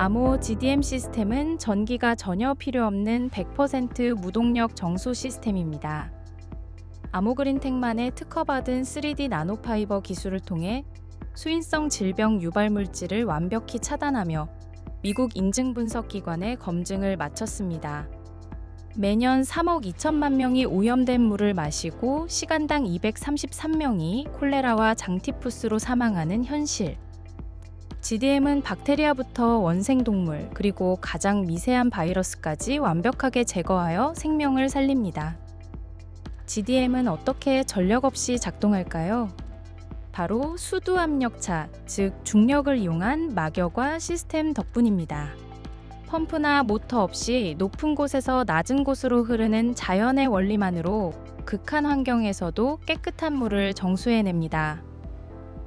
아모 GDM 시스템은 전기가 전혀 필요 없는 100% 무동력 정수 시스템입니다. 아모그린텍만의 특허받은 3D 나노파이버 기술을 통해 수인성 질병 유발 물질을 완벽히 차단하며 미국 인증 분석 기관에 검증을 마쳤습니다. 매년 3억 2천만 명이 오염된 물을 마시고 시간당 233명이 콜레라와 장티푸스로 사망하는 현실. GDM은 박테리아부터 원생동물, 그리고 가장 미세한 바이러스까지 완벽하게 제거하여 생명을 살립니다. GDM은 어떻게 전력 없이 작동할까요? 바로 수두압력차, 즉 중력을 이용한 막여과 시스템 덕분입니다. 펌프나 모터 없이 높은 곳에서 낮은 곳으로 흐르는 자연의 원리만으로 극한 환경에서도 깨끗한 물을 정수해냅니다.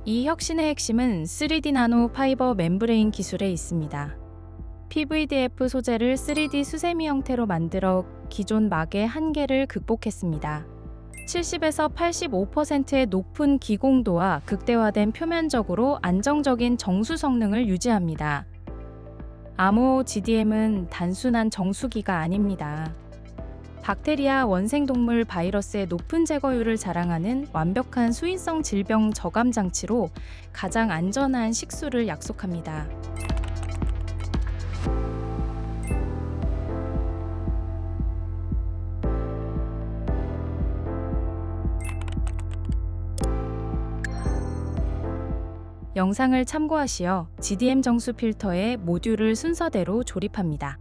이 혁신의 핵심은 3D 나노 파이버 멤브레인 기술에 있습니다. PVDF 소재를 3D 수세미 형태로 만들어 기존 막의 한계를 극복했습니다. 70에서 85%의 높은 기공도와 극대화된 표면적으로 안정적인 정수 성능을 유지합니다. 아모 GDM은 단순한 정수기가 아닙니다. 박테리아, 원생동물, 바이러스의 높은 제거율을 자랑하는 완벽한 수인성 질병 저감 장치로 가장 안전한 식수를 약속합니다. 영상을 참고하시어 GDM 정수 필터의 모듈을 순서대로 조립합니다.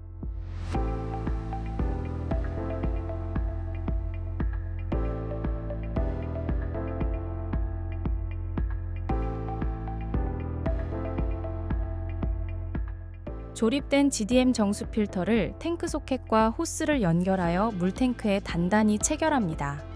조립된 GDM 정수 필터를 탱크 소켓과 호스를 연결하여 물탱크에 단단히 체결합니다.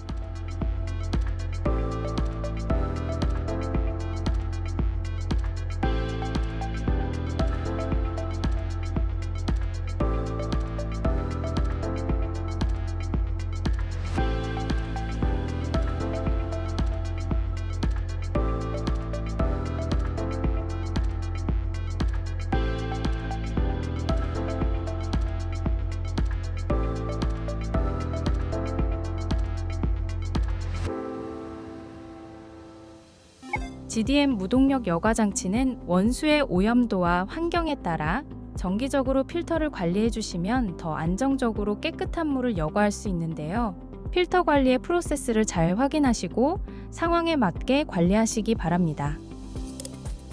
GDM 무동력 여과 장치는 원수의 오염도와 환경에 따라 정기적으로 필터를 관리해 주시면 더 안정적으로 깨끗한 물을 여과할 수 있는데요. 필터 관리의 프로세스를 잘 확인하시고 상황에 맞게 관리하시기 바랍니다.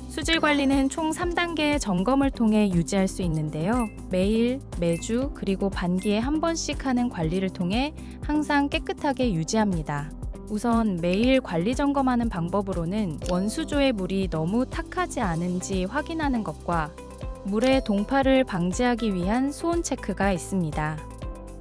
수질 관리는 총 3단계의 점검을 통해 유지할 수 있는데요. 매일, 매주, 그리고 반기에 한 번씩 하는 관리를 통해 항상 깨끗하게 유지합니다. 우선 매일 관리 점검하는 방법으로는 원수조의 물이 너무 탁하지 않은지 확인하는 것과 물의 동파를 방지하기 위한 수온 체크가 있습니다.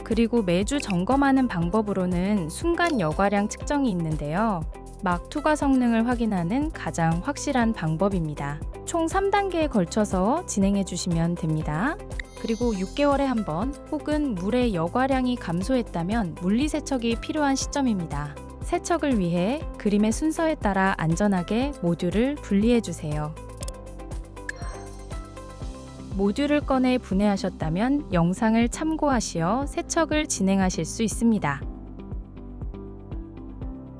그리고 매주 점검하는 방법으로는 순간 여과량 측정이 있는데요. 막 투과 성능을 확인하는 가장 확실한 방법입니다. 총 3단계에 걸쳐서 진행해 주시면 됩니다. 그리고 6개월에 한 번 혹은 물의 여과량이 감소했다면 물리세척이 필요한 시점입니다. 세척을 위해 그림의 순서에 따라 안전하게 모듈을 분리해 주세요. 모듈을 꺼내 분해하셨다면 영상을 참고하시어 세척을 진행하실 수 있습니다.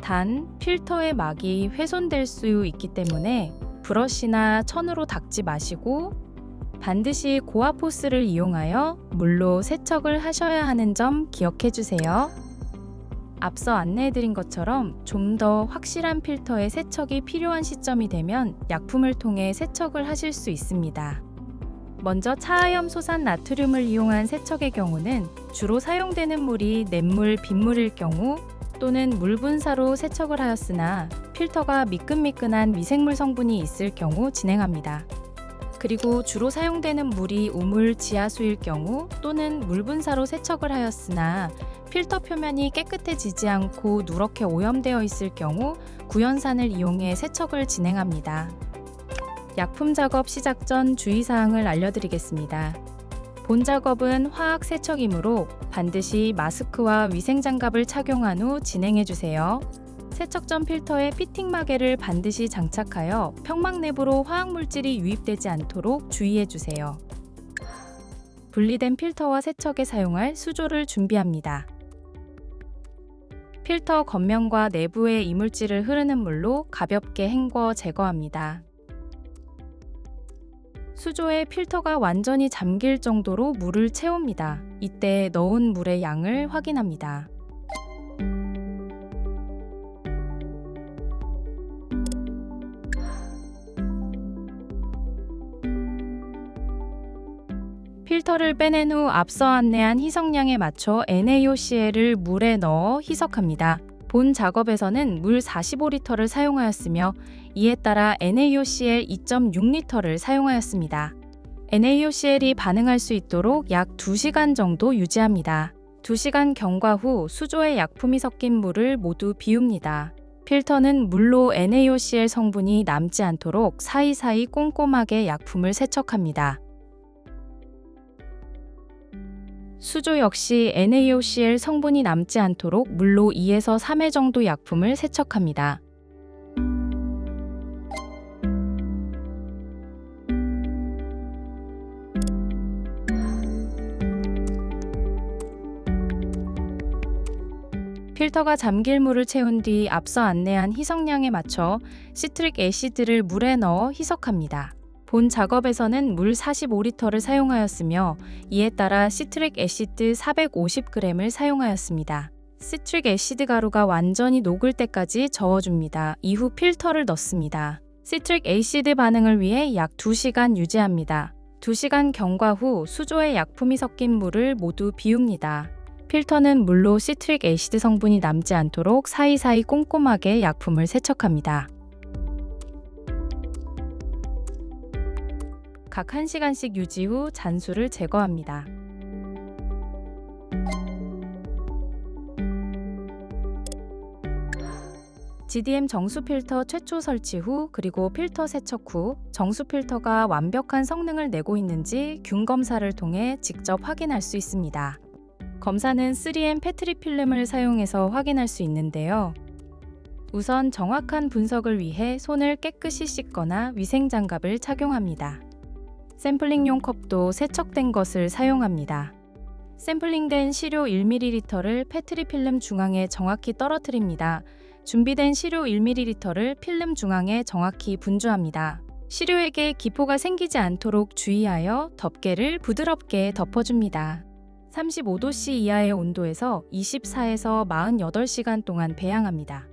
단, 필터의 막이 훼손될 수 있기 때문에 브러쉬나 천으로 닦지 마시고 반드시 고압 호스를 이용하여 물로 세척을 하셔야 하는 점 기억해 주세요. 앞서 안내해드린 것처럼 좀 더 확실한 필터의 세척이 필요한 시점이 되면 약품을 통해 세척을 하실 수 있습니다. 먼저 차하염 소산 나트륨을 이용한 세척의 경우는 주로 사용되는 물이 냇물, 빗물일 경우 또는 물 분사로 세척을 하였으나 필터가 미끈미끈한 미생물 성분이 있을 경우 진행합니다. 그리고 주로 사용되는 물이 우물, 지하수일 경우 또는 물 분사로 세척을 하였으나 필터 표면이 깨끗해지지 않고 누렇게 오염되어 있을 경우 구연산을 이용해 세척을 진행합니다. 약품 작업 시작 전 주의사항을 알려드리겠습니다. 본 작업은 화학 세척이므로 반드시 마스크와 위생장갑을 착용한 후 진행해주세요. 세척 전 필터에 피팅 마개를 반드시 장착하여 평막 내부로 화학물질이 유입되지 않도록 주의해주세요. 분리된 필터와 세척에 사용할 수조를 준비합니다. 필터 겉면과 내부의 이물질을 흐르는 물로 가볍게 헹궈 제거합니다. 수조에 필터가 완전히 잠길 정도로 물을 채웁니다. 이때 넣은 물의 양을 확인합니다. 필터를 빼낸 후 앞서 안내한 희석량에 맞춰 NaOCl을 물에 넣어 희석합니다. 본 작업에서는 물 45리터를 사용하였으며 이에 따라 NaOCl 2.6리터를 사용하였습니다. NaOCl이 반응할 수 있도록 약 2시간 정도 유지합니다. 2시간 경과 후 수조에 약품이 섞인 물을 모두 비웁니다. 필터는 물로 NaOCl 성분이 남지 않도록 사이사이 꼼꼼하게 약품을 세척합니다. 수조 역시 NaOCl 성분이 남지 않도록 물로 2에서 3회 정도 약품을 세척합니다. 필터가 잠길 물을 채운 뒤 앞서 안내한 희석량에 맞춰 시트릭 애시드를 물에 넣어 희석합니다. 본 작업에서는 물 45리터를 사용하였으며 이에 따라 시트릭 애시드 450g을 사용하였습니다. 시트릭 애시드 가루가 완전히 녹을 때까지 저어줍니다. 이후 필터를 넣습니다. 시트릭 애시드 반응을 위해 약 2시간 유지합니다. 2시간 경과 후 수조에 약품이 섞인 물을 모두 비웁니다. 필터는 물로 시트릭 애시드 성분이 남지 않도록 사이사이 꼼꼼하게 약품을 세척합니다. 각 1시간씩 유지 후 잔수를 제거합니다. GDM 정수 필터 최초 설치 후 그리고 필터 세척 후 정수 필터가 완벽한 성능을 내고 있는지 균 검사를 통해 직접 확인할 수 있습니다. 검사는 3M 페트리 필름을 사용해서 확인할 수 있는데요. 우선 정확한 분석을 위해 손을 깨끗이 씻거나 위생장갑을 착용합니다. 샘플링용 컵도 세척된 것을 사용합니다. 샘플링된 시료 1ml를 페트리 필름 중앙에 정확히 떨어뜨립니다. 준비된 시료 1ml를 필름 중앙에 정확히 분주합니다. 시료에게 기포가 생기지 않도록 주의하여 덮개를 부드럽게 덮어줍니다. 35°C 이하의 온도에서 24에서 48시간 동안 배양합니다.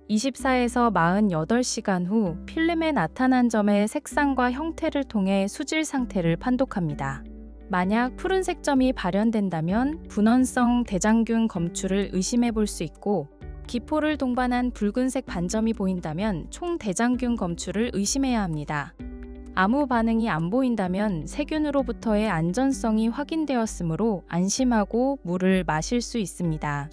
24에서 48시간 후 필름에 나타난 점의 색상과 형태를 통해 수질 상태를 판독합니다. 만약 푸른색 점이 발현된다면 분원성 대장균 검출을 의심해 볼 수 있고 기포를 동반한 붉은색 반점이 보인다면 총대장균 검출을 의심해야 합니다. 아무 반응이 안 보인다면 세균으로부터의 안전성이 확인되었으므로 안심하고 물을 마실 수 있습니다.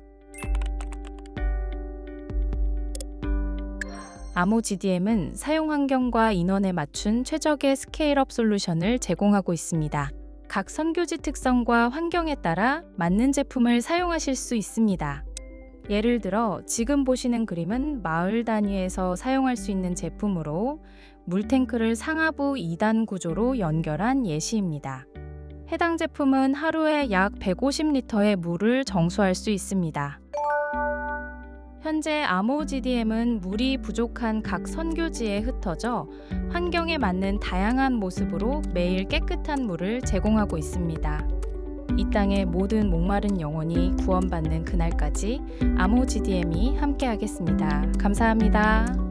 아모 GDM은 사용 환경과 인원에 맞춘 최적의 스케일업 솔루션을 제공하고 있습니다. 각 선교지 특성과 환경에 따라 맞는 제품을 사용하실 수 있습니다. 예를 들어 지금 보시는 그림은 마을 단위에서 사용할 수 있는 제품으로 물탱크를 상하부 2단 구조로 연결한 예시입니다. 해당 제품은 하루에 약 150리터의 물을 정수할 수 있습니다. 현재 아모 GDM은 물이 부족한 각 선교지에 흩어져 환경에 맞는 다양한 모습으로 매일 깨끗한 물을 제공하고 있습니다. 이 땅의 모든 목마른 영혼이 구원받는 그날까지 아모 GDM이 함께하겠습니다. 감사합니다.